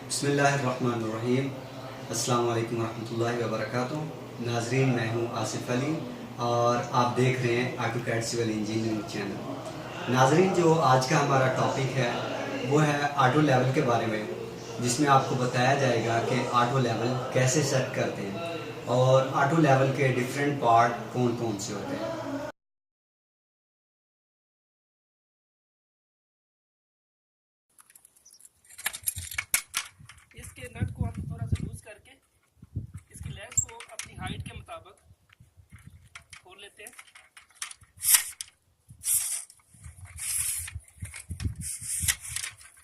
बिस्मिल्लाहिर्रहमानिर्रहीम। अस्सलाम वालेकुम रहमतुल्लाहि व बरकातुहू। नाजरीन, मैं हूँ आसिफ अली और आप देख रहे हैं ऑटोकैड सिविल इंजीनियरिंग चैनल। नाजरीन, जो आज का हमारा टॉपिक है वो है ऑटो लेवल के बारे में, जिसमें आपको बताया जाएगा कि ऑटो लेवल कैसे सेट करते हैं और ऑटो लेवल के डिफरेंट पार्ट कौन कौन से होते हैं। इसके नट को हम थोड़ा सा लूज करके इसकी लेंथ को अपनी हाइट के मुताबिक खोल लेते हैं।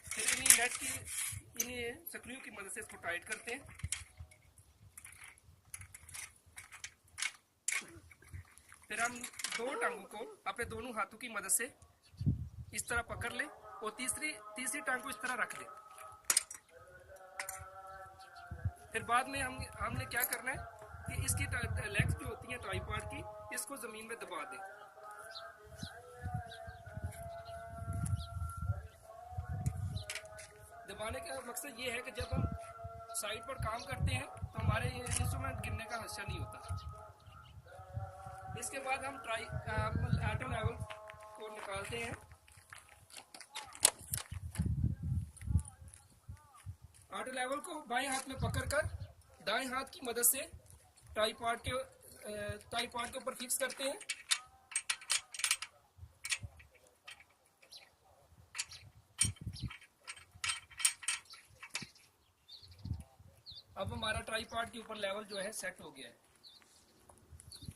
फिर इन्हीं स्क्रू की मदद से इसको टाइट करते हैं। फिर हम दो टांगों को अपने दोनों हाथों की मदद से इस तरह पकड़ लें और तीसरी टांग को इस तरह रख दें। फिर बाद में हमने क्या करना है कि इसकी लेग्स जो होती हैं ट्राइपॉड की, इसको जमीन में दबा दें। दबाने का मकसद ये है कि जब हम साइड पर काम करते हैं तो हमारे ये इंस्ट्रूमेंट गिरने का खदशा नहीं होता। इसके बाद हम ऑटो लेवल को निकालते हैं। ऑटो लेवल को बाएं हाथ में पकड़कर दाएं हाथ की मदद से ट्राइपॉड के ऊपर फिक्स करते हैं। अब हमारा ट्राइपॉड के ऊपर लेवल जो है सेट हो गया है।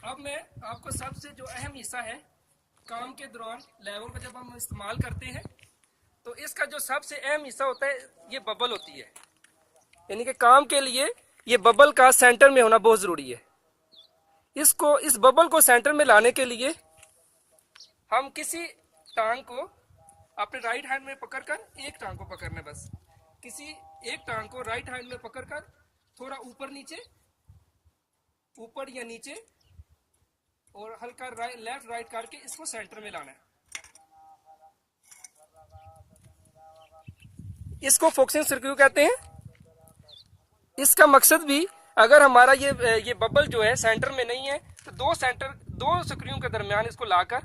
अब मैं आपको सबसे जो अहम हिस्सा है काम के दौरान लेवल को जब हम इस्तेमाल करते हैं तो इसका जो सबसे अहम हिस्सा होता है ये बबल होती है। यानी कि काम के लिए ये बबल का सेंटर में होना बहुत जरूरी है। इस बबल को सेंटर में लाने के लिए हम किसी टांग को अपने राइट हैंड में पकड़कर, एक टांग को पकड़ना, बस किसी एक टांग को राइट हैंड में पकड़कर थोड़ा ऊपर या नीचे और हल्का लेफ्ट राइट करके इसको सेंटर में लाना है। इसको फोकसिंग स्क्रू कहते हैं। इसका मकसद भी, अगर हमारा ये बबल जो है सेंटर में नहीं है तो दो स्क्रू के दरमियान इसको लाकर,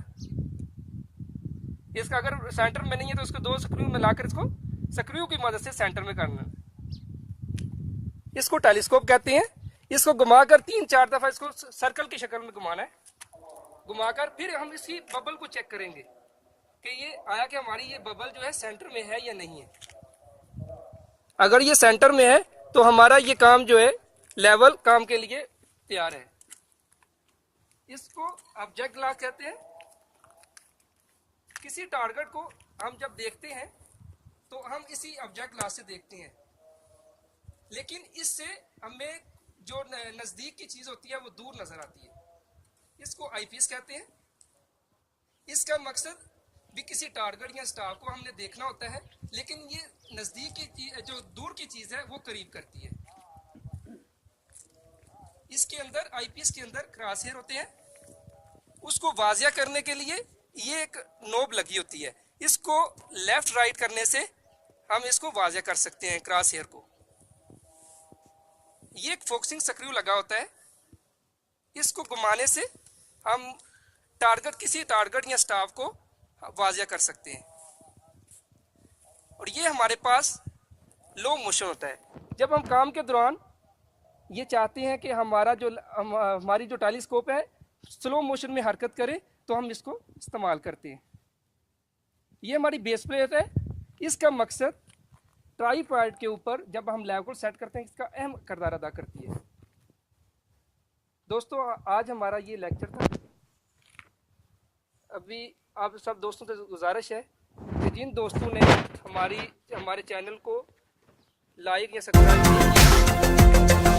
इसका अगर सेंटर में नहीं है तो इसको दो स्क्रू में लाकर इसको स्क्रू की मदद से सेंटर में करना। इसको टेलीस्कोप कहते हैं। इसको घुमाकर 3-4 दफा इसको सर्कल की शक्ल में घुमाना है। घुमाकर फिर हम इसकी बबल को चेक करेंगे कि ये आया कि हमारी ये बबल जो है सेंटर में है या नहीं है। अगर ये सेंटर में है तो हमारा ये काम जो है लेवल काम के लिए तैयार है। इसको ऑब्जेक्ट ग्लास कहते हैं। किसी टारगेट को हम जब देखते हैं तो हम इसी ऑब्जेक्ट ग्लास से देखते हैं, लेकिन इससे हमें जो नजदीक की चीज होती है वो दूर नजर आती है। इसको आईपीस कहते हैं। इसका मकसद भी किसी टारगेट या स्टार को हमने देखना होता है, लेकिन ये नजदीक की चीज, जो दूर की चीज है वो करीब करती है। इसके अंदर, आईपीस के अंदर क्रॉस हेयर होते हैं। उसको वाजिया करने के लिए ये एक नोब लगी होती है। इसको लेफ्ट राइट करने से हम इसको वाजिया कर सकते हैं क्रॉस हेयर को। ये एक फोकसिंग स्क्रू लगा होता है। इसको घुमाने से हम किसी टारगेट या स्टाफ को वाजिया कर सकते हैं। और ये हमारे पास लो मोशन होता है। जब हम काम के दौरान ये चाहते हैं कि हमारी जो टेलीस्कोप है स्लो मोशन में हरकत करे तो हम इसको इस्तेमाल करते हैं। ये हमारी बेस प्लेट है। इसका मकसद ट्राइपॉड के ऊपर जब हम लेवल को सेट करते हैं इसका अहम किरदार अदा करती है। दोस्तों, आज हमारा ये लेक्चर था। अभी आप सब दोस्तों से गुजारिश है कि जिन दोस्तों ने हमारे चैनल को लाइक या सब्सक्राइब किया